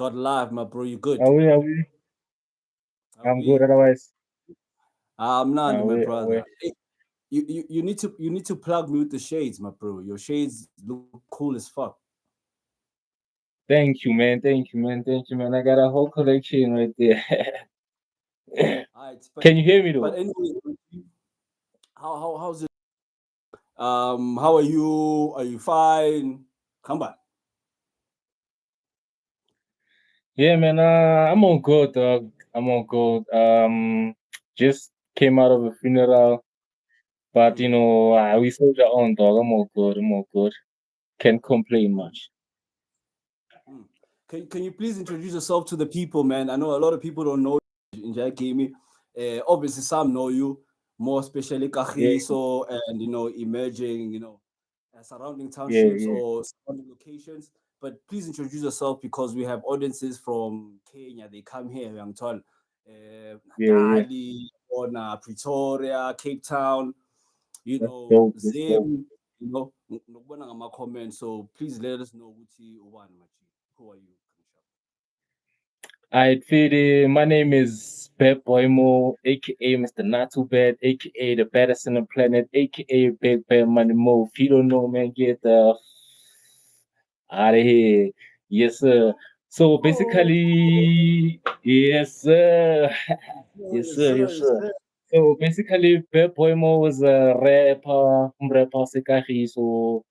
got live, my bro. You good? Are we? Are I'm good. we? Otherwise, I'm not, my are we? brother. Hey, you need to plug me with the shades, my bro. Your shades look cool as fuck. Thank you, man. Thank you, man. Thank you, man. I got a whole collection right there. Alright, Can you hear me but though? anyway, how's it? How are you? Are you fine? Come back. Yeah, man. I'm on good, dog. I'm on good. Just came out of a funeral, but Mm, we soldier on, dog. I'm all good. I'm all good. Can't complain mm, much. mm. Can you please introduce yourself to the people, man? I know a lot of people don't know you in Jackie. Obviously, some know you, more especially Yeah, Kagiso and emerging, surrounding yeah, townships yeah. or surrounding locations. But please introduce yourself because we have audiences from Kenya. They come here, young tall, Yeah, yeah. Natali, or Pretoria, Cape Town, That's dope. That's dope. Zim, nokubona ngama-comments. So please let us know ukuthi ubani maji. Who are you? Alright, Fede. My name is Pep Boymo, aka Mr. Not Too Bad, aka the baddest on the planet, aka Big Bad Money Mo. If you don't know, man, get the out of here. Yes, sir. So Oh, basically, yes, sir. Yes, yes, sir. sir, Yes, yes, sir. sir. So basically, Pep Boymo was a rapper Sekahi. So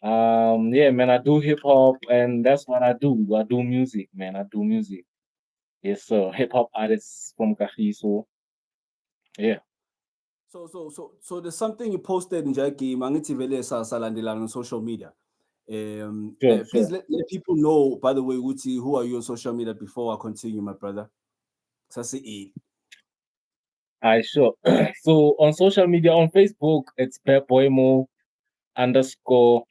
yeah, man, I do hip hop, and that's what I do. I do music, man. I do music. Yes, sir. Hip hop artists from Kagiso. Yeah, So there's something you posted in Jackie Mangiti Vele Salandila on social media. sure, Please sure. let people know, by the way, Uti, who are you on social media before I continue, my brother? Sasi. I sure. So on social media, on Facebook, it's Pepoemo underscore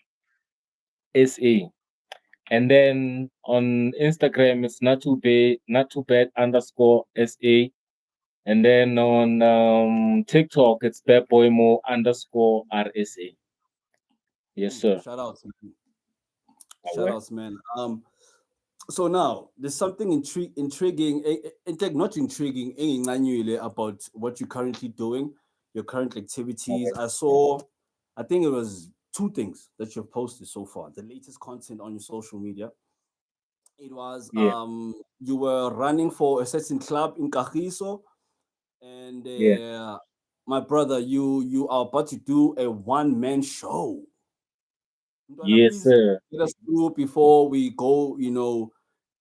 SA. And then on Instagram, it's not too bad underscore SA. And then on TikTok, it's Pepoemo underscore RSA. Yes, sir. Shout out, man. All Shout right. outs, man. So now there's something intriguing, in fact, not intriguing, engingqanyile about what you're currently doing, your current All activities. right. I think it was two things that you've posted so far. The latest content on your social media. It was Yeah, you were running for a certain club in Kagiso, and yeah. my brother, you are about to do a one-man show. Mntwana, Yes, please sir. get us through before we go,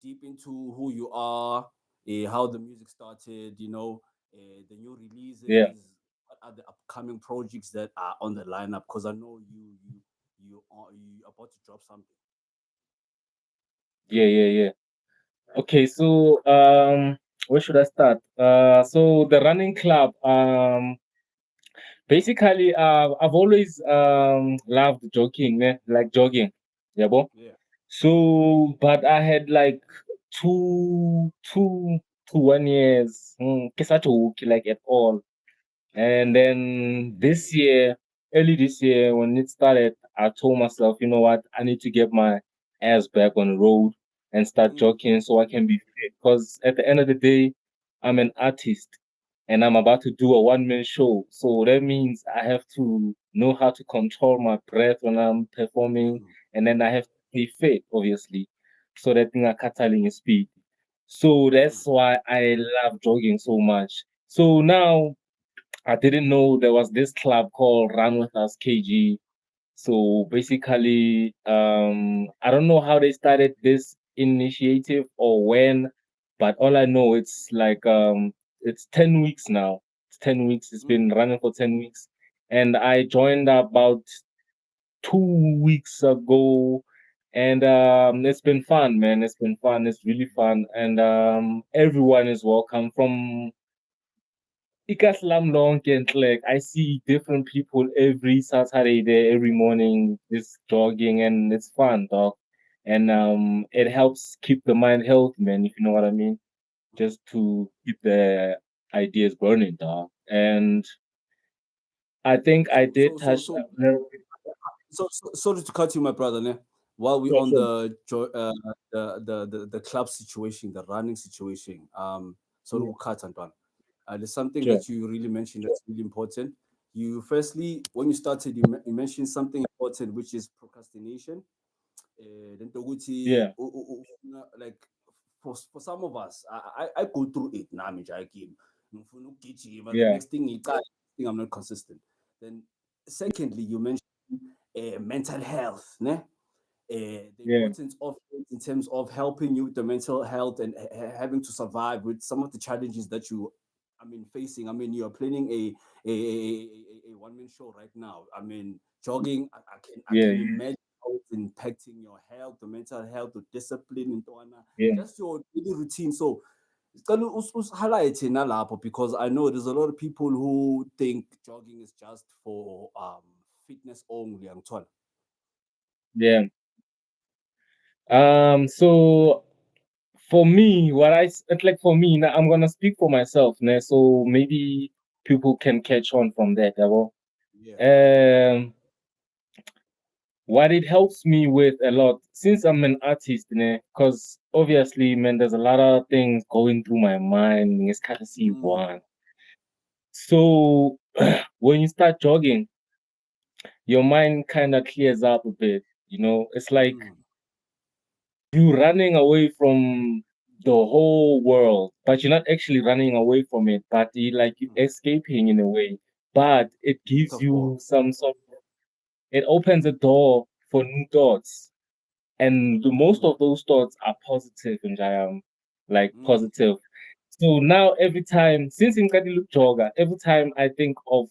deep into who you are, how the music started, the new Yeah, releases, what are the upcoming projects that are on the lineup? Because I know you about to drop something. yeah, yeah, yeah. Okay, so where should I start? So the running club. Basically, I've always loved jogging, like jogging. Yeah, bo. Yeah. So, but I had like two, two, 1 years, like at all. And Mm, then this year, early this year, when it started, I told myself, you know what, I need to get my ass back on the road and start mm, jogging so I can be fit. Because at the end of the day, I'm an artist and I'm about to do a one-man show. So that means I have to know how to control my breath when I'm performing, mm, and then I have to be fit, obviously, so that thing I catalying speed. So mm, that's why I love jogging so much. So now I didn't know there was this club called Run With Us KG. So basically, I don't know how they started this initiative or when, but all I know it's 10 weeks now. It's 10 weeks. It's mm. been running for 10 weeks, and I joined about 2 weeks ago, and it's been fun, man. It's been fun. It's really fun, and everyone is welcome from Ikaslam long and like I see different people every Saturday there, every morning, just jogging and it's fun, dog. And it helps keep the mind healthy, man, if you know what I mean. Just to keep the ideas burning, dog. And I think I So did touch a little bit. sorry to cut you, my brother. Ne? while we're Sure, on sure. the club situation, the running situation, sorry, Yeah, cut Antoine. There's something sure. that you really mentioned that's really important. You firstly, when you started, you mentioned something important, which is procrastination. Then Yeah, like for some of us, I go through it now. I game, but the yeah, next thing I'm not consistent. Then secondly, you mentioned mental health, ne? The yeah, importance of it in terms of helping you with the mental health and having to survive with some of the challenges that you, I mean, facing. I mean, you are planning a one man show right now. I mean, jogging. I yeah, can imagine how it's impacting your health, the mental health, the discipline, and yeah, just your daily routine. So. Highlight nalapho because I know there's a lot of people who think jogging is just for fitness only. I'm told. yeah. So for me, it's like for me, now I'm gonna speak for myself, né? So maybe people can catch on from that, yabo. Yeah. Um, what it helps me with a lot, since I'm an artist, because obviously, man, there's a lot of things going through my mind. It's kind of see Mm, one. So when you start jogging, your mind kind of clears up a bit. It's like mm, you running away from the whole world, but you're not actually running away from it, but you mm. escaping in a way. But it gives Metaphor. you some sort of, it opens a door for new thoughts. And most Mm, of those thoughts are positive, and I am like mm, positive. So now every time, since in Kadilu Jogger, every time I think of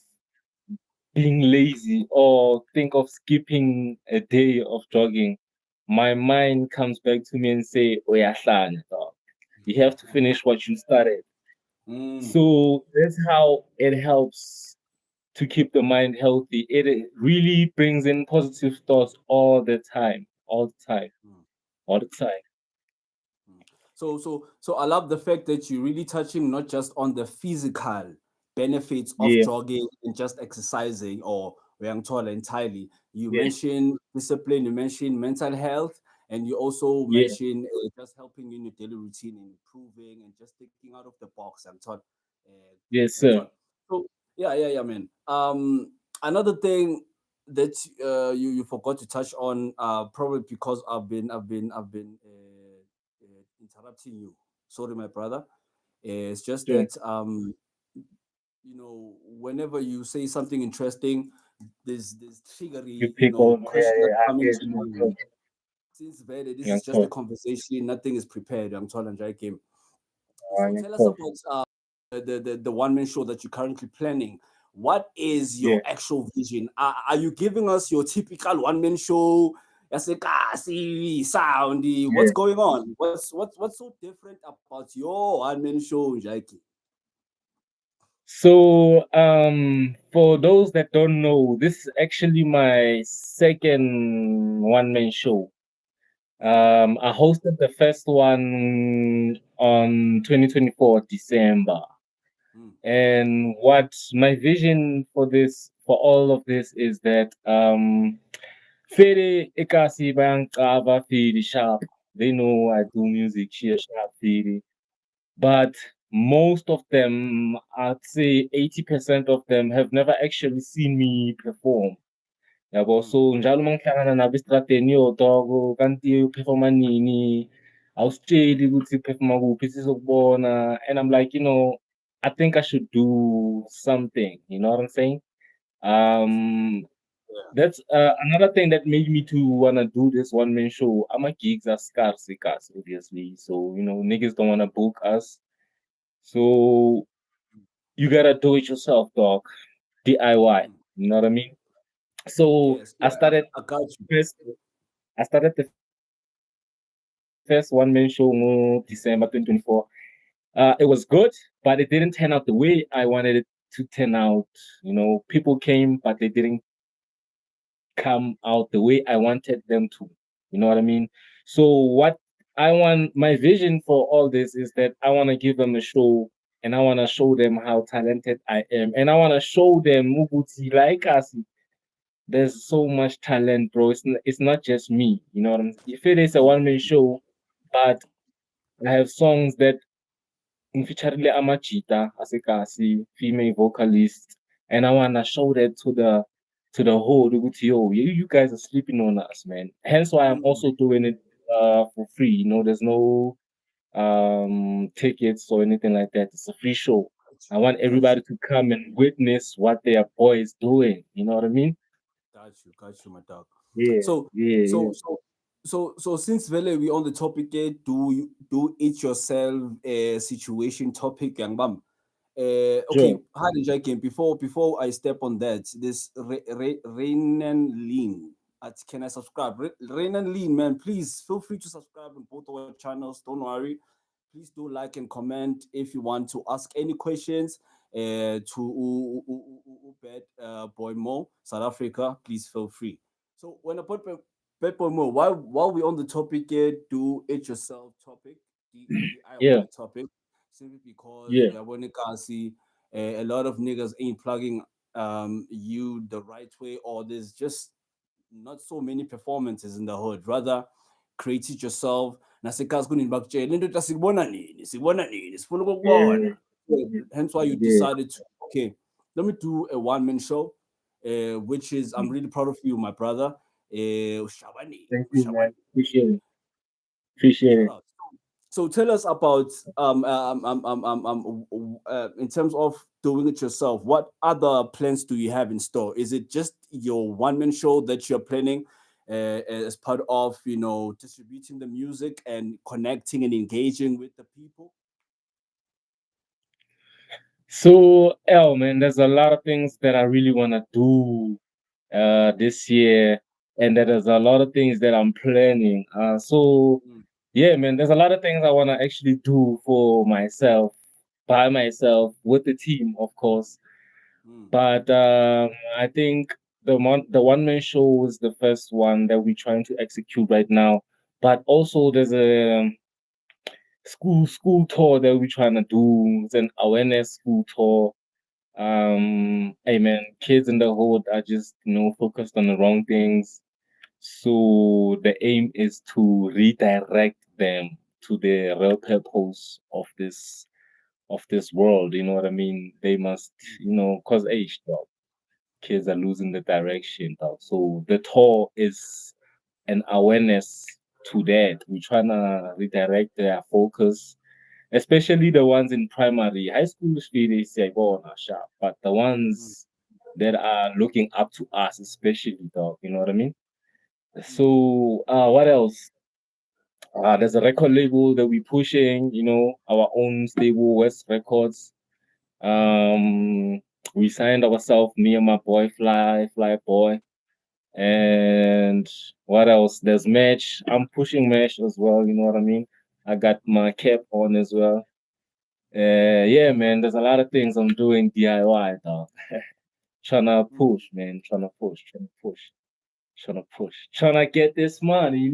being lazy or think of skipping a day of jogging, my mind comes back to me and say, "Oh yeah, dog. You have to finish what you started." mm, So that's how it helps to keep the mind healthy. It really brings in positive thoughts all the time, all the time, mm, all the time. mm. So I love the fact that you're really touching not just on the physical benefits of Yeah, jogging and just exercising or yang tall entirely. You yeah, mentioned discipline, you mentioned mental health, and you also yeah, mentioned just helping you in your daily routine and improving and just thinking out of the box. I'm taught. yes, I'm sir. taught. So yeah, man. Another thing that you forgot to touch on, probably because I've been interrupting you. Sorry, my brother. It's just Sure. that whenever you say something interesting, there's You triggery, pick on, yeah, questions that yeah, I come get into you, my young mind. talk, Since very this young is just a talk, conversation, nothing is prepared. I'm telling you, game. So young tell us talk. about the one man show that you're currently planning. What is Yeah, your actual vision? Are you giving us your typical one man show? Yasekasi sound. What's yeah. going on? What's so different about your one man show, Jackie? So, for those that don't know, this is actually my second one-man show. Mm, I hosted the first one on 2024 December. mm, And what my vision for all of this is that Fede Ekasi Bang Kava Fede Sharp. They know I do music, sheer sharp Fede. But most of them, I'd say 80% of them have never actually seen me perform. Yabo, mm, so njalo mangihlangana nabo estradeni yotogo kanti uperforma nini awusitsheli ukuthi uperforma kuphi sizokubona, and I'm like, I think I should do something, you know what I'm saying? yes. um Yeah. that's another thing that made me to wanna do this one man show. Our gigs are scarce, obviously, so niggas don't wanna book us, so you gotta do it yourself, dog. DIY. Mm, You know what I mean? So yes. I Yeah. started I got you. first. I started the first one man show December 2024. It was good, but it didn't turn out the way I wanted it to turn out. People came, but they didn't come out the way I wanted them to. You know what I mean? So what I want, my vision for all this is that I want to give them a show, and I want to show them how talented I am, and I want to show them Mubuti like us. there's so much talent, bro. It's not just me. You know what I'm. If it is a mm, one man show, but I have songs that featuring Amachita as a kasi female vocalist, and I wanna show that to the whole ukuthi, yo, you guys are sleeping on us, man. Hence why I'm mm, also doing it for free. You know, there's no tickets or anything like that. It's a free show. I want got you, everybody to come and witness what their boy is doing. You know what I mean? got you, my dog. Yeah, So, yeah, so, yeah. so, so since Vele we on the topic, do it yourself situation topic, young bam. Okay, Sure. how did I came before I step on that? This Rain and Lean. Can I subscribe? Rain and Lean, man. Please feel free to subscribe on both our channels. Don't worry. Please do like and comment if you want to ask any questions. To Bet Boy Mo, South Africa. Please feel free. So when I put Bet Boy Mo, while we on the topic here, do it yourself topic, Yeah, DIY topic, simply because yeah, we are going to see a lot of niggas ain't plugging you the right way, or there's just not so many performances in the hood. Rather, create it yourself. Nasekazi kunini bakutshela into ukuthi sikubona nini sifuna yeah, ukukubona. Hence why you yeah. decided to, okay, let me do a one-man show, which is, I'm Mm. really proud of you, my brother. Thank you, man. Ushabani. Appreciate it. Appreciate Shout it. out. So tell us about in terms of doing it yourself. What other plans do you have in store? Is it just your one man show that you're planning as part of distributing the music and connecting and engaging with the people? So, L, man, there's a lot of things that I really want to do this year, and there's a lot of things that I'm planning. So, Mm, yeah, man, there's a lot of things I want to actually do for myself, by myself, with the team, of course. mm, But I think the one man show is the first one that we're trying to execute right now. But also, there's a school tour that we're trying to do. It's an awareness school tour. Hey man, kids in the hood are just focused on the wrong things. So the aim is to redirect them to the real purpose of this world. You know what I mean? They must, mm, cause age dog. Kids are losing the direction dog. So the tour is an awareness to that. We're trying to redirect their focus, especially the ones in primary. High school they say go on a sharp, but the mm, ones that are looking up to us, especially dog, you know what I mean? mm, So what else? There's a record label that we pushing, our own stable West Records. Um we signed ourselves, me and my boy Fly Boy. And what else? There's Mesh. I'm pushing Mesh as well, you know what I mean? I got my cap on as well. Yeah, man, there's a lot of things I'm doing DIY, dog. Trying to mm. push, man. Trying to push. Trying to get this money.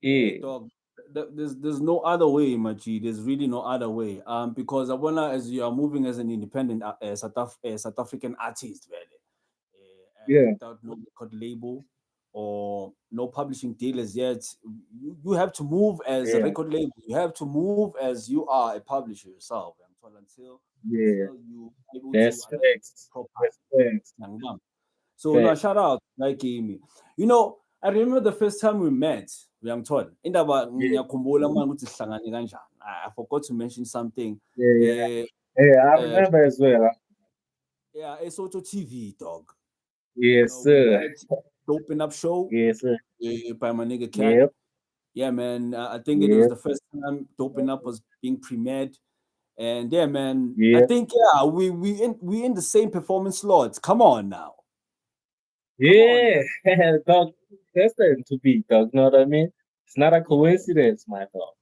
Hey, Yeah, dog, there's no other way, my G. There's really no other way. Because I wanna, as you are moving as an independent South African artist, really, yeah, without no record label or no publishing dealers yet, you have to move as a yeah, record label. You have to move as you are a publisher yourself. yeah. Until you able to That's align facts. properly. That's facts. So no, Facts. shout out, like Amy. I remember the first time we met, uyangithola. Indaba Yeah, ngiyakhumbula manje ukuthi sihlangane kanjani. I forgot to mention something. yeah, yeah. Eh Yeah, I uh, remember as well. yeah, it's also TV, dog. Yes, We sir. met, Open Up Show Yes, sir. by my nigga Cat. Yep, Yeah, man. I think it was yep, the first time Open Up was being premiered. And yeah, man, I yep. think we in the same performance slots. Come on now. Come on Yeah, now. dog. That's the to be, dog. Know what I mean? It's not a Yeah. coincidence, my dog.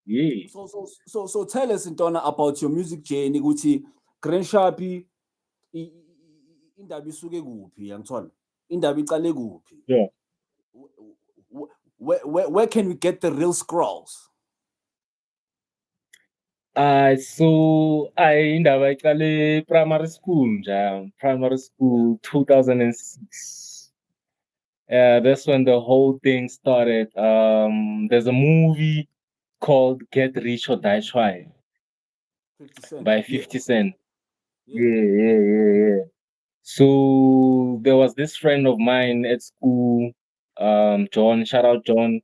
Yeah, So tell us Ntona about your music journey ukuthi Grand Sharpie indaba isuke kuphi yangithola. Indaba iqale kuphi? sure. Where can we get the real scrolls? indaba iqale primary school nje, primary school Yeah, 2006. That's when the whole thing started. There's a movie called Get Rich or Die Trying 50 Cent. by Yeah, 50 Cent. yeah. Yeah. So there was this friend of mine at school, John, shout out John.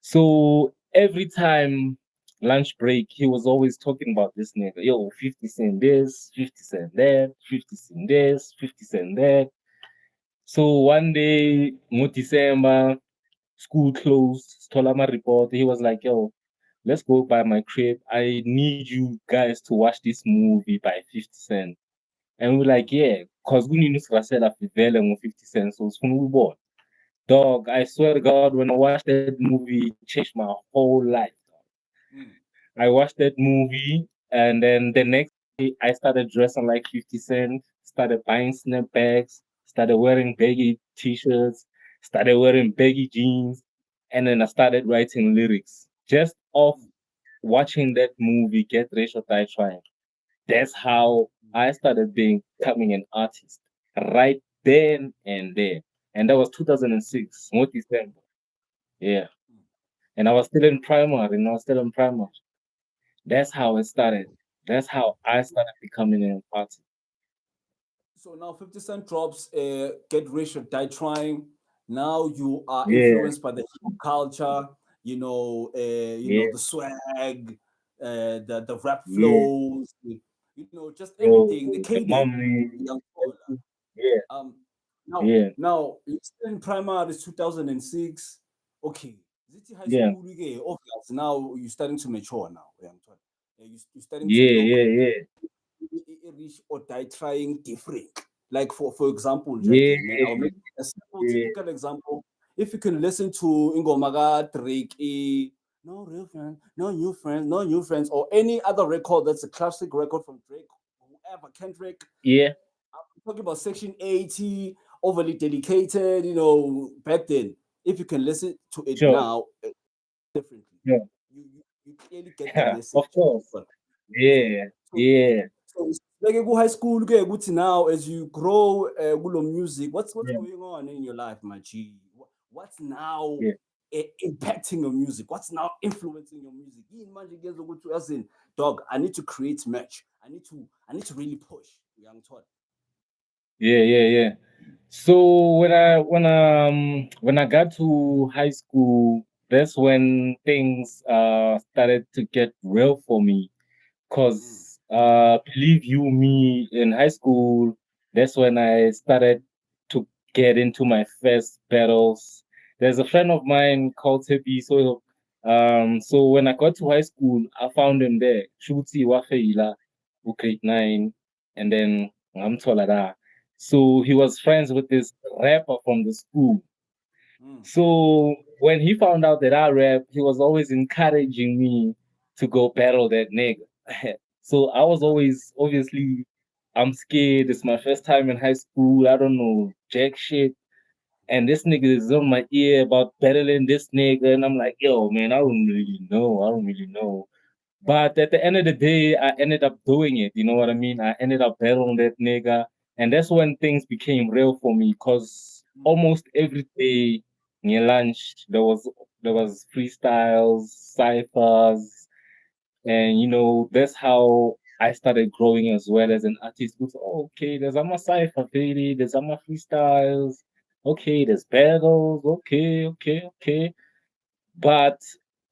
So every time lunch break, he was always talking about this nigga. Yo, 50 Cent this, 50 Cent that, 50 Cent this, 50 Cent that. So one day, December, school closed, stole my report. He was like, yo, let's go by my crib. I need you guys to watch this movie by 50 Cent. And we're like, Mm, yeah, because we need to sell a Fivela 50 cents. So it's from we bought. Dog, I swear to God, when I watched that movie, it changed my whole life. mm, I watched that movie, and then the next day, I started dressing like 50 Cent, started buying snapbacks, started wearing baggy t shirts, started wearing baggy jeans, and then I started writing lyrics just off mm, watching that movie, Get Rich or Die Trying. That's how mm, I started becoming an artist right then and there. And that was mm, 2006, what December. Yeah. mm. And I was still in primary, and I was still in primary. That's how it started. That's how I started becoming an artist. So now 50 Cent drops Get Rich or Die Trying. Now you are Yeah, influenced by the hip hop culture, yeah, the swag, the rap yeah. flows, just Yo, everything, the the cadence, mommy. young Paula. Yeah, Um, now, yeah, now you're still in primary, it's 2006. Okay, Ziti High yeah, School, obvious. Now you're starting to mature now. Young Paula. You're starting to yeah, look yeah, yeah, reach or die trying different. Like for example, yeah, Jackie, man, I'll make a simple yeah, typical example. If you can listen to Ingomaga, Drake, No Real Friends, No New Friends, No New Friends, or any other record that's a classic record from Drake, whoever, Kendrick, yeah, I'm talking about Section 80, overly dedicated, back then. If you can listen to it sure, now, differently. sure. You clearly get the Of message. course. So Yeah, so yeah, so like high school ke ukuthi now as you grow kulo music, what's yeah, going on in your life, my G? What's now yeah. impacting your music? What's now influencing your music? Yini manje kuyenza ukuthi as in dog, I need to create merch. I need to really push. Young Todd. Yeah. So when I got to high school, that's when things started to get real for me. Mm, Cause believe you me, in high school, that's when I started to get into my first battles. There's a friend of mine called Tepi, so when I got to high school, I found him there. Shuti Wafeila, grade 9, and then I'm Tolada. So he was friends with this rapper from the school. mm, So when he found out that I rap, he was always encouraging me to go battle that nigga. So I was yeah. always obviously I'm scared. It's my first time in high school. I don't know jack shit. And this nigga is on my ear about battling this nigga. And I'm like, yo, man, I don't really know. I don't really know. But at the end of the day, I ended up doing it. You know what I mean? I ended up battling that nigga. And that's when things became real for me because Mm, almost every day near lunch there was freestyles, ciphers, and that's how I started growing as well as an artist. Because, oh, okay, there's a cipher, baby, there's a freestyles, okay, there's battles, okay. But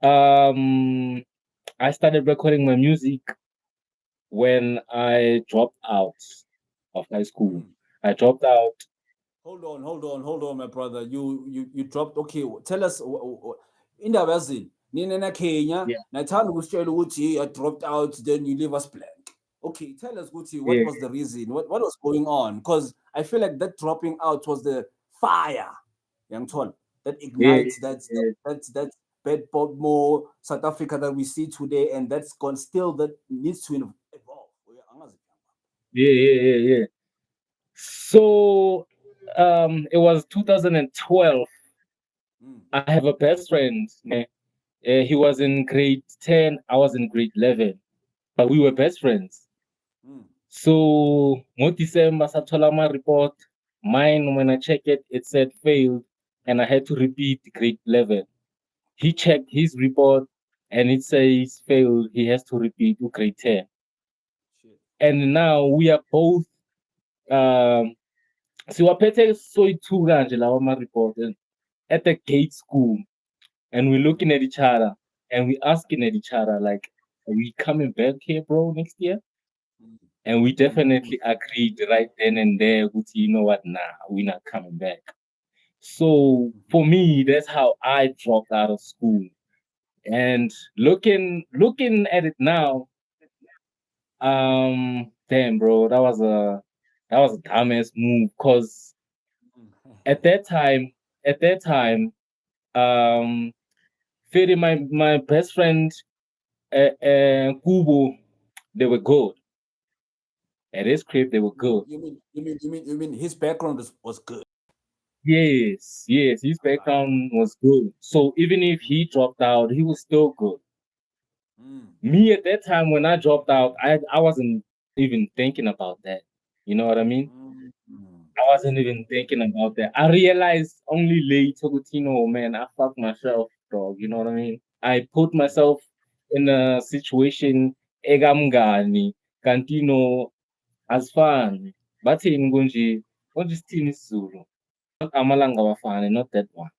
um I started recording my music when I dropped out of high school. mm. I dropped out. Hold on, my brother. You dropped. Okay, tell us indaba yazini nina na Kenya Yeah, nathanda ukusitshela ukuthi I dropped out, then you leave us blank. Okay, tell us ukuthi what yeah, was the reason? What was going on? Because I feel like that dropping out was the fire, young tall, that yeah, ignites that bad pop more South Africa that we see today, and that's gone still that needs to evolve. yeah. So it was 2012. Mm, I have a best friend. He was in grade 10. I was in grade 11. but we were best friends. Mm. So mo December sathola my report. Mine when I check it, it said failed, and I had to repeat grade 11. He checked his report, and it says failed. He has to repeat to grade 10. Shit. And now we are both siwaphethe soyi-2 kanje lawa ama-report at the gate school, and we're Mm. looking at each other and we asking at each other like, are we coming back here, bro, next year? Mm. And we Mm. definitely agreed right then and there, Guti, you know what, nah, we're not coming back. So Mhm. for me, that's how I dropped out of school. And looking at it now, damn, bro, that was a dumbass move. Cause Mm. at that time, at that time, um, Fede, my best friend, Kubo, they were good. At his crib, they were good. You mean his background was good. Yes, yes, his I got background was good. So even if you. he dropped out, he was still good. Mm. Me at that time when I dropped out, I wasn't even thinking about that. You know what I mean? Mm. Mm. I wasn't even thinking about that. I realized only later, oh man, I fucked myself, dog. You know what I mean? I put Mm. myself in a situation egamngani, kantino asifani. Bathini konje sithini isiZulu? Not amalanga wafane, not that one.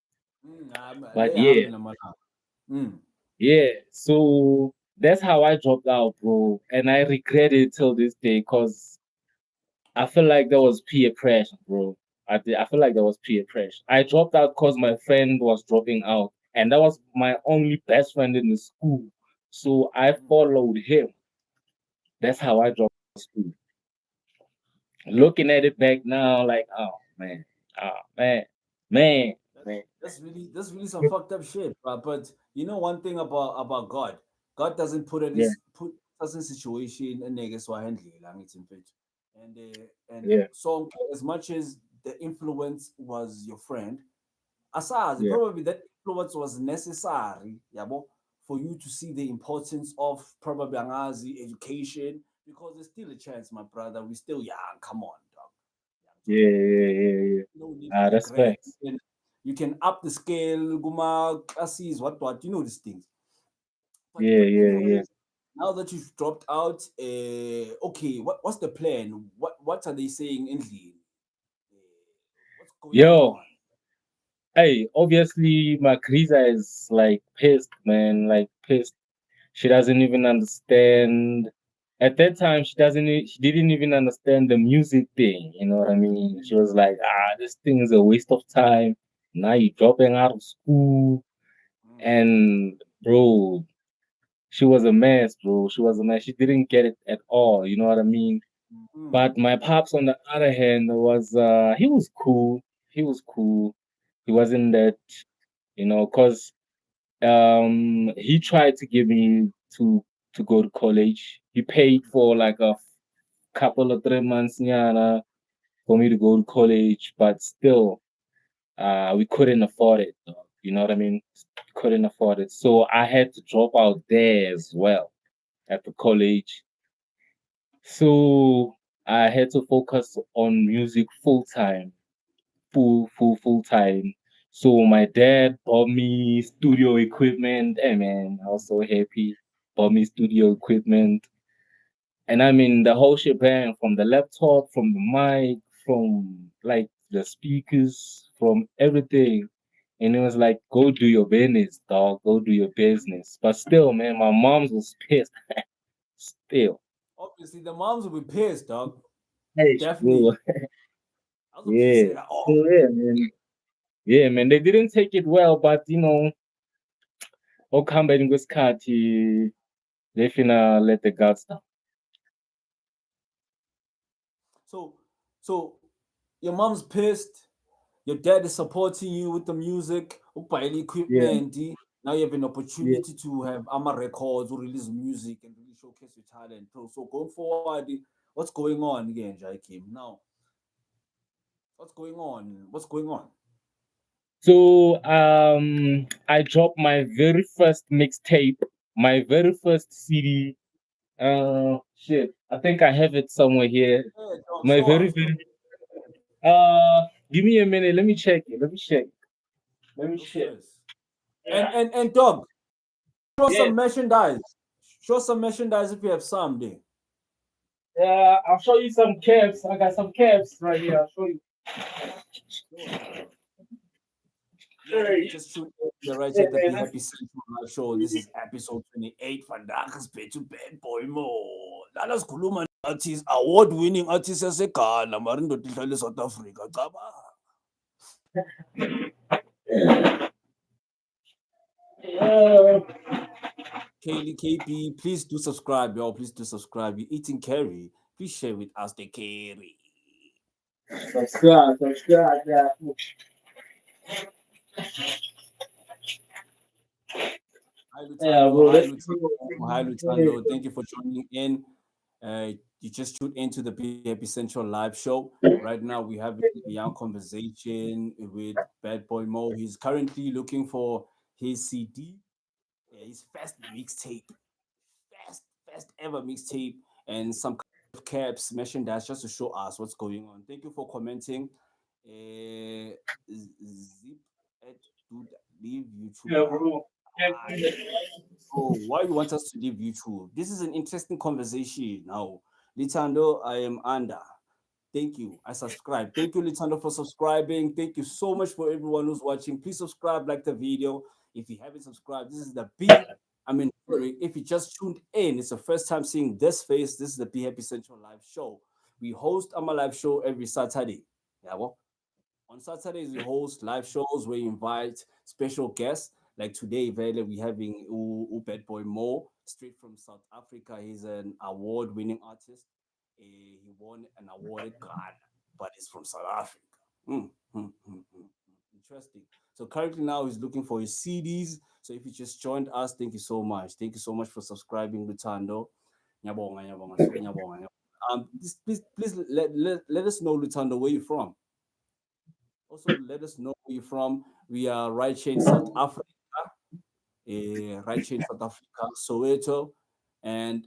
But They yeah, happen namalanga. Mm. yeah. So that's how I dropped out, bro. And I regret it till this day because I feel like there was peer pressure, bro. I feel like there was peer pressure. I dropped out because my friend was dropping out, and that was my only best friend in the school. So I Mm. followed him. That's how I dropped out of school. Looking at it back now, like, oh man, man, That's man. that's really some fucked up shit, bro. But you know one thing about God, God doesn't Yeah, put us in situation and niggas who handle it, and yeah, so as much as the influence was your friend, asazi yeah, probably that influence was necessary, yabo, for you to see the importance of probably angazi education because there's still a chance, my brother. We're still young. Come on, dog. yeah, yeah, yeah, yeah. No need Ah, for that's regret. facts. You can up the scale, guma classes, what you know these things. But Yeah, but yeah, yeah. anyways, now that you've dropped out, okay, what's the plan? What are they saying in the what's going Yo, on? hey, obviously my Krisa is like pissed, man, like pissed. She doesn't even understand. At that time, she didn't even understand the music thing. You know what I mean? She was like, this thing is a waste of time. Now you're dropping out of school, Mm, and bro, she was a mess, bro. She was a mess. She didn't get it at all. You know what I mean? mm, But my pops, on the other hand, was he was cool. He was cool. He wasn't that, cause he tried to get me to to go to college. He paid for like a couple of 3 months nyana, for me to go to college, but still, we couldn't afford it. Though, you know what I mean? Couldn't afford it, so I had to drop out there as well at the college. So I had to focus on music full time, full time. So my dad bought me studio equipment. Hey man, I was so happy. Bought me studio equipment. And I mean the whole shebang, from the laptop, from the mic, from like the speakers, from everything. And it was like, go do your business, dog. Go do your mm. business. But still, man, my mom's was pissed. Still. Obviously, the moms will be pissed, dog. Hey, Definitely. bro. I was going to Yeah. say that. Oh, So yeah, man. Yeah, man. They didn't take it well, but okuhambeni kwesikhathi they finna let the guards down. so your mom's pissed. Your dad is supporting you with the music, buying Yeah, equipment. Now you have an yeah. opportunity to have AMA records or release music and really showcase your talent. So going forward, what's going on again, Jaikim? Now, what's going on? What's going on? So I dropped my very first mixtape, my very first CD Shit. I think I have it somewhere here. Yeah, dog, My show very, us, dog. very. Give me a minute. Let me check it. Let me check. Let me No check. stress. Yeah. And dog, show Yeah. some merchandise. Show some merchandise if you have some there. Yeah. I'll show you some caps. I got some caps right here. I'll show you. Show us, dog. Yo, if you Hey, just tuned in, you're right yeah, here at the man, Be that's Happy Central Live Show. This is episode 28. Vandaag is to Bad Boy Mo. Lala sikhuluma artist, award-winning artist yaseGhana, mari indoda ihlala eSouth Africa. Cabanga. uh, Kaylee KB, please do subscribe, y'all. Please do subscribe. You're eating curry. Please share with us the curry. subscribe, subscribe. Yeah. Hi, Yeah, Lutando. bro. Hi, Let's Lutando. Hi, Lutando. Thank you for joining in. You just tuned into the Be Happy Central live show. Right now, we have a young conversation with Bad Boy Mo. He's currently looking for his CD, his first mixtape, first ever mixtape, and some kind of caps, merchandise, just to show us what's going on. Thank you for commenting. Zip at dude, leave YouTube yeah, now. bro. Oh, why you want us to leave YouTube? This is an interesting conversation. Now, Litando, I am under. Thank you. I subscribe. Thank you, Litando, for subscribing. Thank you so much for everyone who's watching. Please subscribe, like the video. If you haven't subscribed, this is the B. I mean, sorry, if you just tuned in, it's the first time seeing this face. This is the Be Happy Central live show. We host our live show every Saturday. Yeah, well, on Saturdays, we host live shows where we invite special guests. Like today, Vele, we're having Bad Boy Mo, straight from South Africa. He's an award winning artist. He won an award at Ghana, but he's from South Africa. Mm, mm, mm, mm, mm. Interesting. So currently now he's looking for his CDs. So if you just joined us, thank you so much. Thank you so much for subscribing, Lutando. Nyabonga, nyabonga, super nyabonga. Please let us know, Lutando, where you're from. Also, let us know where you're from. We are right here in South Africa, right here in South Africa, Soweto. And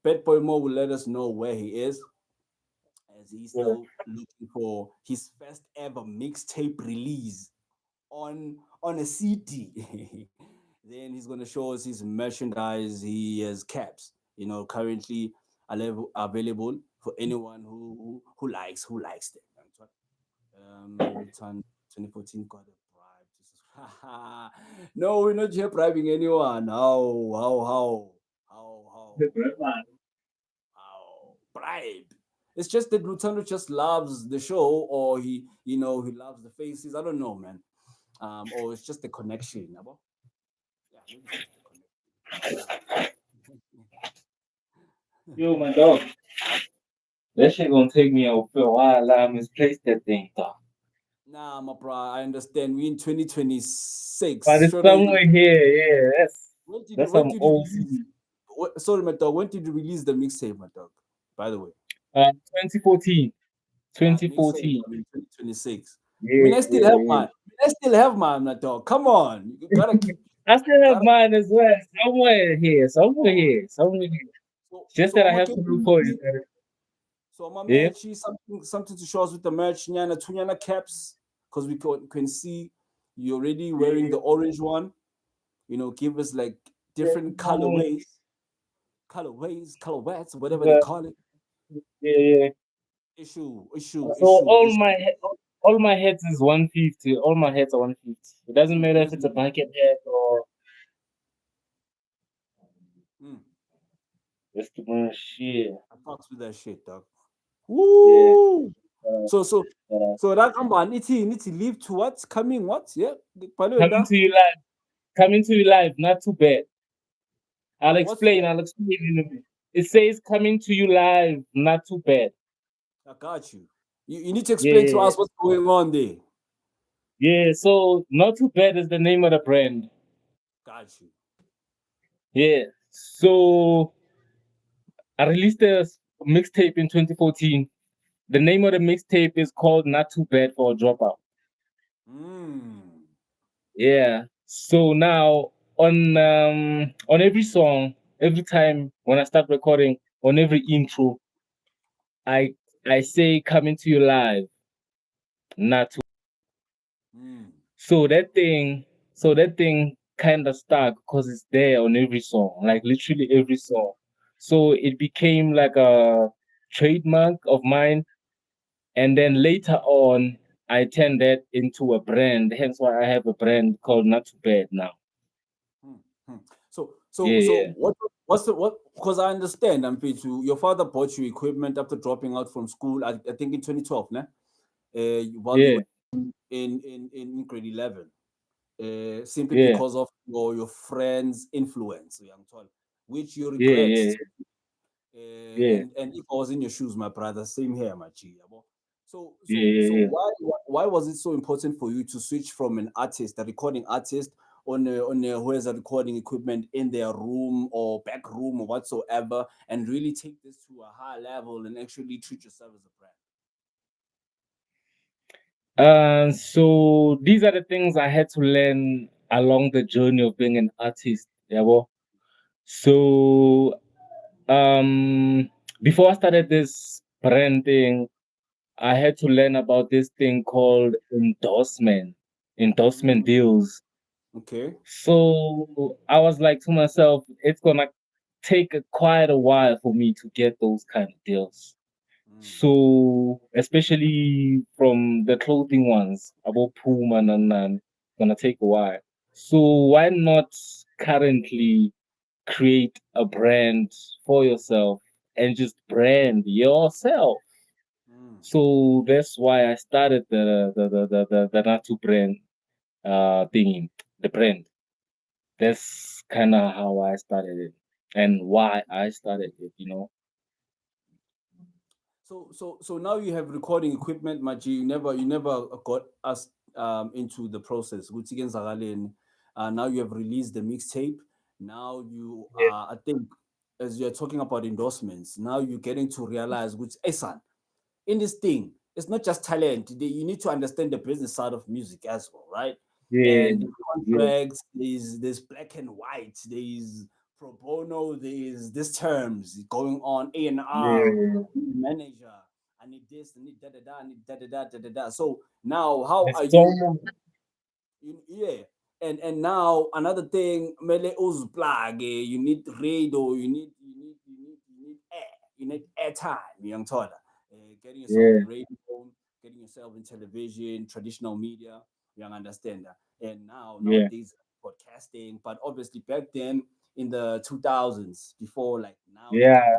Pet Boy Mo will let us know where he is, as he's Yeah. still looking for his first ever mixtape release on a CD. Then he's gonna show us his merchandise. He has caps, currently available for anyone who likes them. Return 2014 got a bribe to subscribe. No, we're not here bribing anyone. How? Bribe. It's just that Lutando just loves the show, or he loves the faces. I don't know, man. Or it's just the connection. Yabo? Yeah, maybe it's just the connection. Yo, my dog. That shit gonna take me for a while. I misplaced that thing, dog. Nah, my bro, I understand. We in But 2026. it's Sure, somewhere here. Yeah, that's when some did you old release? CD. Sorry, my dog. When did you release the mixtape, my dog? By the way, 2014. yeah, it makes sense. 2014. I mean, 2026. I Yeah, mean, I still yeah, have yeah. mine. I still have mine, my dog. Come on, you gotta keep. I still have Gotta mine as well. Somewhere here. come Somewhere on. here. Somewhere here. So, It's just so that I I'm have okay. to look for it. So, my Yeah. man, she's something to show us with the merch. Nyana, Tunyana caps, because we can see you're already wearing the orange one. Give us like different colorways, whatever they Yeah, call it. yeah, yeah. Issue, issue, So issue, issue. all my heads is 150. All my heads are 150. It doesn't matter if it's a Mm-hmm. bucket hat or Mm. just the shit. I fucks with that shit, dog. Yeah. Woo! Uh, So so uh, so that number need to leave to what's coming, what? Yeah. coming Palwenda. to you live. Coming to you live. Not too bad. I'll What's explain. I'll explain in a bit. It says coming to you live. Not too bad. I got you. You need to explain to Yeah. us what's going on there. Yeah. So not too bad is the name of the brand. Got you. Yeah. So I released a mixtape in 2014. The name of the mixtape is called Not Too Bad for a Dropout. Mm. Yeah. So now on every song, every time when I start recording on every intro, I I say coming to you live, not to. Mm. So that thing, so that thing kind of stuck because it's there on every song, like literally every song. So it became like a trademark of mine. And then later on, I turned that into a brand. Hence why I have a brand called Not Too Bad now. Hmm, hmm. So, Yeah, yeah, what's the what? Because I understand, I'm to your father bought you equipment after dropping out from school. I think in 2012, né? While you yeah, were in grade 11, simply yeah, because of your friend's influence, young tall, which you yeah, regret. yeah, yeah, And if I was in your shoes, my brother, same here, my G. Yabo. So yeah, so so yeah, yeah. why was it so important for you to switch from an artist, a recording artist, who has a recording equipment in their room or back room or whatsoever, and really take this to a high level and actually treat yourself as a brand? So these are the things I had to learn along the journey of being an artist. Yeah, well. So before I started this brand thing, I had to learn about this thing called endorsement Mm, deals. okay. So I was like to myself, it's gonna take quite a while for me to get those kind of deals. Mm, So especially from the clothing ones, about Puma and gonna take a while. So why not currently create a brand for yourself and just brand yourself? mm. So that's why I started the Natu brand thingy, the brand. That's kind of how I started it and why I started it. So now you have recording equipment, Maji. You never got us into the process. Ukuthi kenzakaleni. Now you have released the mixtape. Now you Yeah, I think, as you're talking about endorsements, now you're getting to realize which son, in this thing, it's not just talent. You need to understand the business side of music as well, right? yeah, And the yeah, contracts, there's black and white, there's pro bono, there's these terms going on, A&R, yeah. manager. I need this, I need da da da, I need da da da da da da. So now, how There's are so you? much. Yeah. And now another thing, mele uzplug, you need radio, you need air, you need airtime, young Tola. Getting yourself Yeah, in radio, getting yourself in television, traditional media, young understand that. And yeah, nowadays podcasting, but obviously back then in the 2000s, before like now the yeah.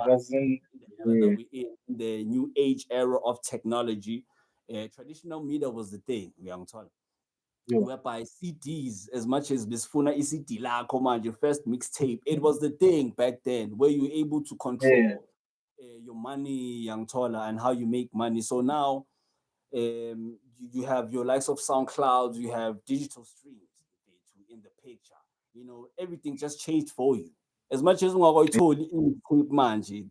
in the era that Yeah, we in the new age era of technology, traditional media was the thing, young Tola, yeah, whereby CDs, as much as Bisfuna ECD la command, your first mixtape, it was the thing back then where you were able to yeah, control your money, young Tola, and how you make money. So now you have your likes of SoundCloud, you have digital streams in the picture. Everything just changed for you. As much as told in manje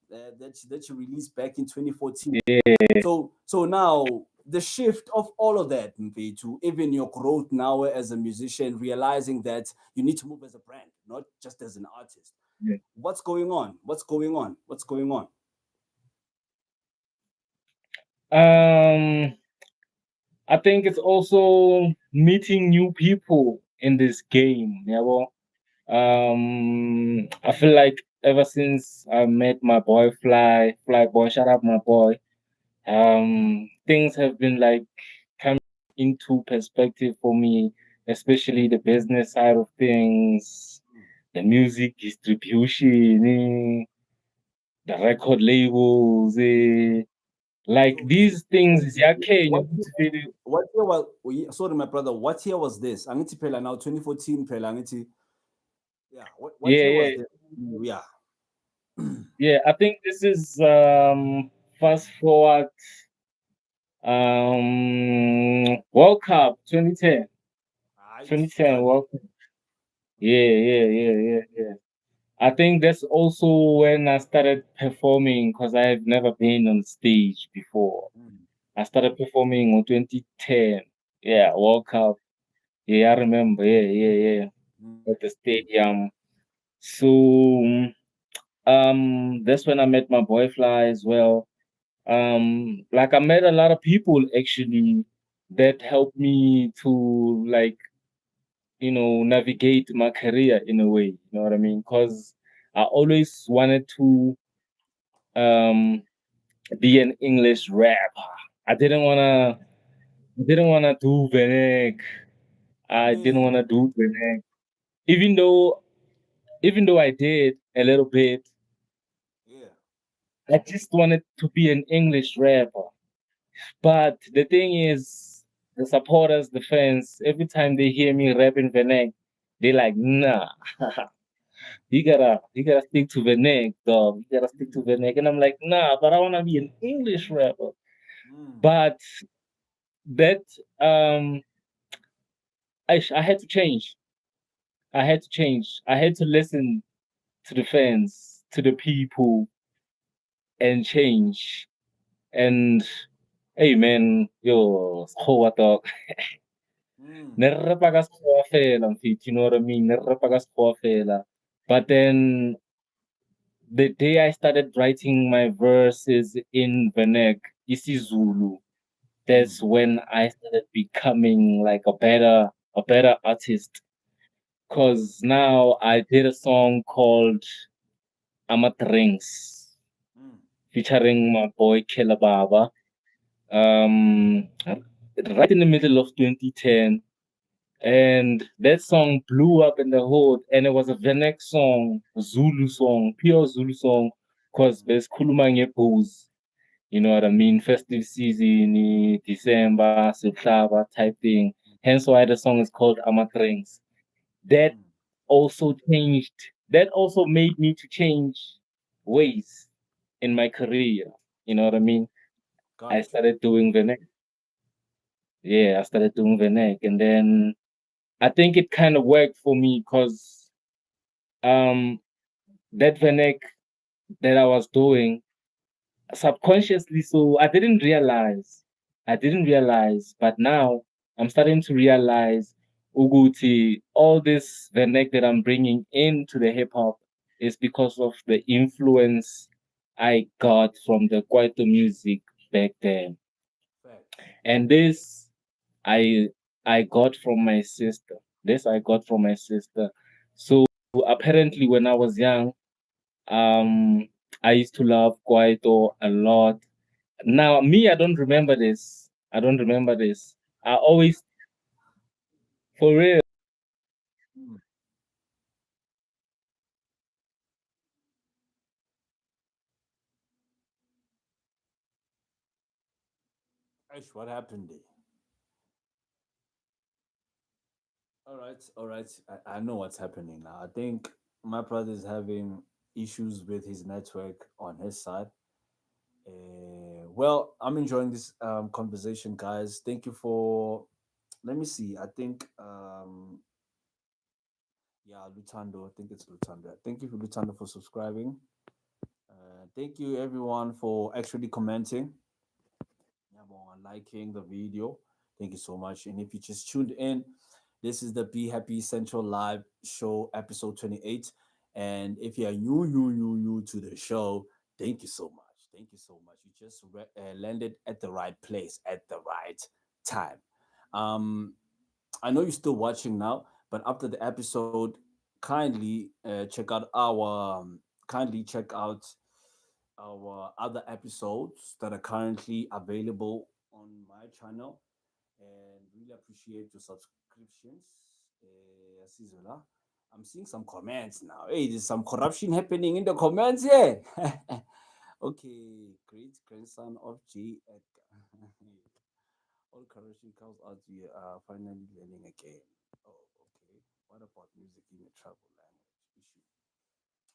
that you released back in 2014. yeah, So now the shift of all of that, Mpe, to even your growth now as a musician, realizing that you need to move as a brand, not just as an artist. yeah. What's going on? What's going on? What's going on? Um, I think it's also meeting new people in this game. Yeah, well, I feel like ever since I met my boy Fly boy, shout out my boy. Things have been like coming into perspective for me, especially the business side of things, the music distribution, the record labels, like these things is yeah, okay, you What need year, to feel it. what year was, sorry, my brother, what year was this? Angithi phela now 2014 phela angithi, yeah, what Yeah, year was yeah, this? Yeah. yeah. I think this is fast forward World Cup 2010. Right. 2010 World Cup. Yeah, yeah, yeah, yeah, yeah. I think that's also when I started performing because I have never been on stage before. I started performing on 2010. Yeah, World Cup. Yeah, I remember. Yeah, yeah, yeah. At the stadium. So that's when I met my boy Fly as well. Like I met a lot of people actually that helped me to like navigate my career in a way. You know what I mean? Because I always wanted to um be an English rapper. I didn't wanna didn't wanna do Venek. I didn't Yeah, wanna do Venek. Even though even though I did a little bit, yeah. I just wanted to be an English rapper. But the thing is, the supporters, the fans, every time they hear me rapping Venek, they like, nah, you gotta stick to Venek, dog. You gotta stick to Mm, Venek. And I'm like, nah, but I wanna be an English rapper. mm, But that I had to change. I had to change. I had to listen to the fans, to the people, and change. And hey man, yo, what dog. mm, Ne re rapa ka sekgowa fela mfethu, you know what I mean? Ne re rapa ka sekgowa fela. But then the day I started writing my verses in Venek, isiZulu, mm, that's when I started becoming like a better artist. Cause now I did a song called Amatrings mm, featuring my boy Killer Baba. Right in the middle of 2010. And that song blew up in the hood, and it was a Venek song, Zulu song, pure Zulu song, because mm, there's Kulumang booze, you know what I mean? Festive season, December, September type thing. Hence why the song is called Amatrings. That mm. also changed, that also made me to change ways in my career. You know what I mean? I Got you. started doing Venek. Yeah, I started doing Venek. And then I think it kind of worked for me because um that Venek that I was doing subconsciously, so I didn't realize, but now I'm starting to realize Uguti, all this Venek that I'm bringing into the hip hop is because of the influence I got from the Kwaito music back then. Facts. And this I I got from my sister. This I got from my sister. So apparently when I was young, um I used to love Kwaito a lot. Now me, I don't remember this. I don't remember this. I always for real. Mm. Ish, what happened there? All right, all right. I know what's happening now. I think my brother is having issues with his network on his side. Well, I'm enjoying this conversation, guys. Thank you for. Let me see. I think yeah, Lutando. I think it's Lutando. Thank you for Lutando for subscribing. Thank you everyone for actually commenting. Yabonga, liking the video. Thank you so much. And if you just tuned in, this is the Be Happy Central Live Show, episode 28. And if you are new to the show, thank you so much. Thank you so much. You just landed at the right place at the right time. Um, I know you're still watching now, but after the episode, kindly check out our other episodes that are currently available on my channel, and really appreciate your subscriptions. Sizola. I'm seeing some comments now. Hey, there's some corruption happening in the comments here. Okay, great grandson of J. Edgar. All corruption comes out. We are finally learning again. Oh, okay. What about music in a travel language issue?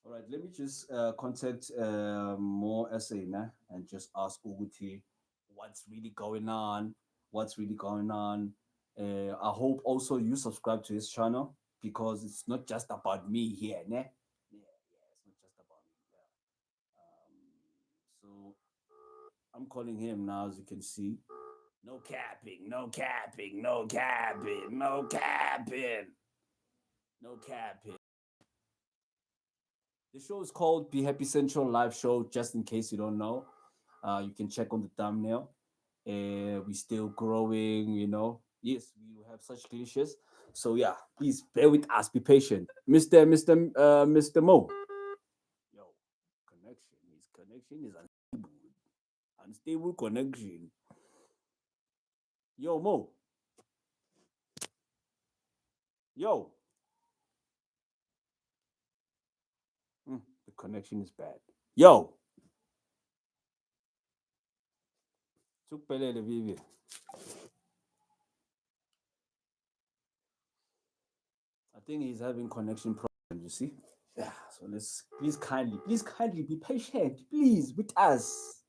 All right, let me just contact more SA nah, and just ask Uguti what's really going on. What's really going on? I hope also you subscribe to his channel because it's not just about me here, nah. Yeah, it's not just about me. Yeah. So I'm calling him now, as you can see. No capping, no capping, no capping, no capping, no capping. The show is called Be Happy Central Live Show. Just in case you don't know, you can check on the thumbnail. We're still growing, you know. Yes, we have such glitches. So yeah, please bear with us. Be patient, Mr. Mo. Yo, connection. His connection is unstable. Unstable connection. Yo, Mo. Yo. The connection is bad. Yo. Tukupelele vivi. I think he's having connection problems, you see? Yeah, so let's please kindly be patient, please, with us.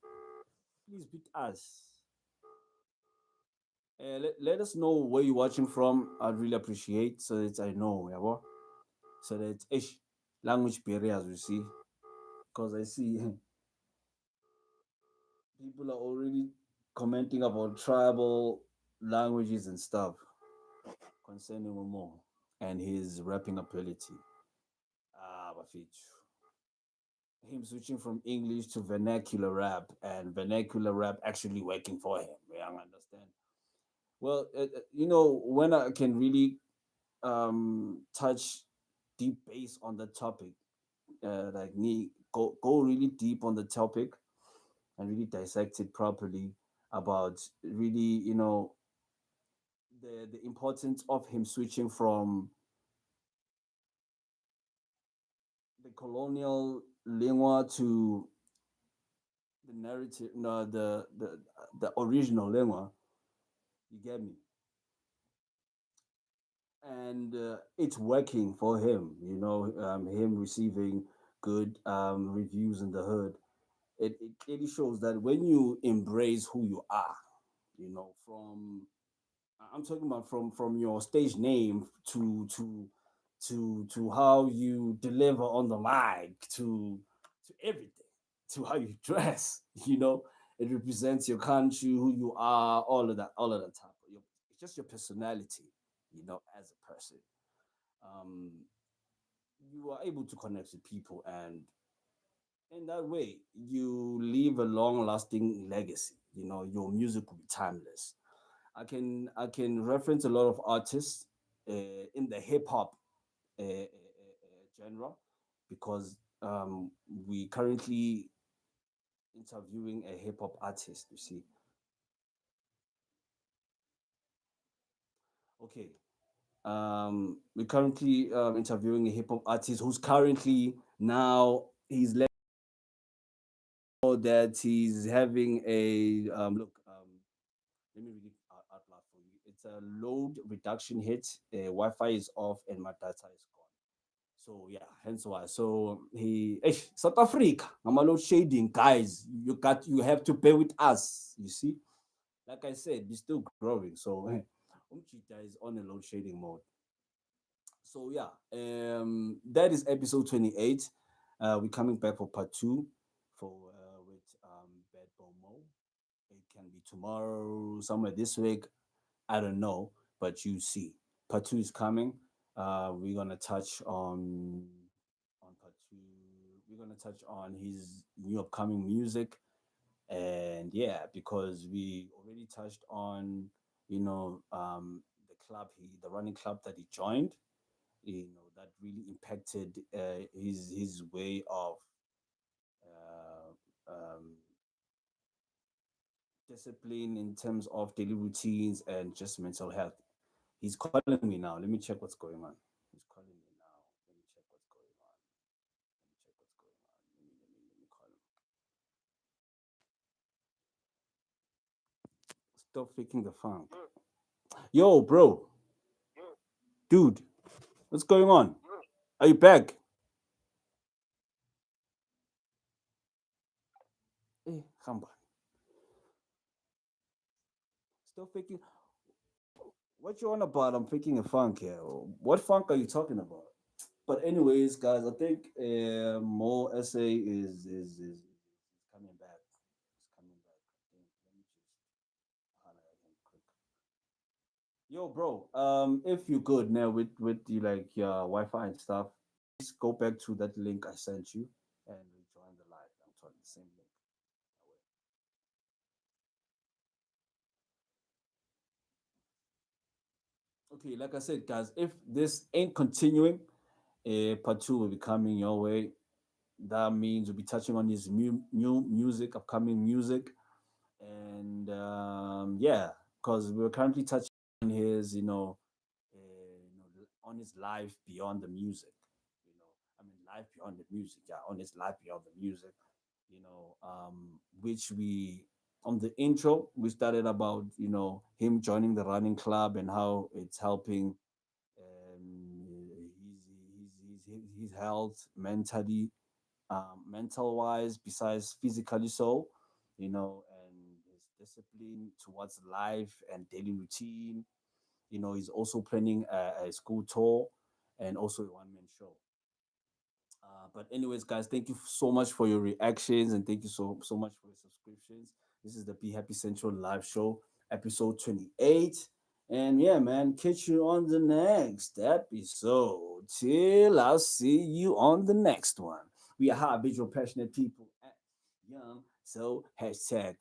Please with us. Let us know where you're watching from. I'd really appreciate so that I know, yeah, what? So that language barriers, you see, because I see people are already commenting about tribal languages and stuff concerning Momo and his rapping ability. Ah, Bafich. Him switching from English to vernacular rap and vernacular rap actually working for him. Yeah, I understand. Well, when I can really touch deep base on the topic, like me go really deep on the topic and really dissect it properly about really the importance of him switching from the colonial lingua to the narrative, no, the original lingua. You get me? And it's working for him. Him receiving good reviews in the hood. It clearly shows that when you embrace who you are, from I'm talking about from your stage name to how you deliver on the mic to everything, to how you dress. It represents your country, who you are, all of that type. It's just your personality, as a person. Um, you are able to connect with people, and in that way, you leave a long-lasting legacy. Your music will be timeless. I can reference a lot of artists in the hip hop genre because we currently interviewing a hip hop artist. You see, okay. We're currently interviewing a hip hop artist who's currently now he's let know that he's having a look. Let me read it out loud for you. It's a load reduction hit. Wi-Fi is off and my data is gone. So yeah, hence why. So South Africa, I'm a load shading, guys. You have to bear with us. You see, like I said, we're still growing. So Umchita is on a load shading mode. So yeah, that is episode 28. We're coming back for part two for with Bad Bomo. It can be tomorrow, somewhere this week. I don't know, but you see, part two is coming. We're gonna touch on part two. We're gonna touch on his new upcoming music, and yeah, because we already touched on the running club that he joined. That really impacted his way of discipline in terms of daily routines and just mental health. He's calling me now. Let me check what's going on. He's calling me now. Let me check what's going on. Let me check what's going on. Let me call him. Stop faking the funk. Yo, bro, dude, what's going on? Are you back? Hey, Hamba, stop faking. What you on about? I'm faking a funk here. What funk are you talking about? But anyways, guys, I think Mo SA is coming back. He's coming back. I think. Let me just holler at him quick. Yo, bro. If you good now with the like your Wi-Fi and stuff, please go back to that link I sent you and rejoin the live. I'm sorry, the same link. Okay, like I said, guys, if this ain't continuing, part two will be coming your way. That means we'll be touching on his new music, upcoming music, and yeah, because we're currently touching on his, on his life beyond the music. I mean, life beyond the music. Yeah, on his life beyond the music. Which we on the intro we started about him joining the running club and how it's helping his health mentally, mental wise, besides physically so, and his discipline towards life and daily routine. He's also planning a school tour and also a one man show. But anyways, guys, thank you so much for your reactions and thank you so much for your subscriptions. This is the Be Happy Central live show, episode 28. And yeah, man, catch you on the next episode. Till I'll see you on the next one. We are habitual, passionate people at Young. So hashtag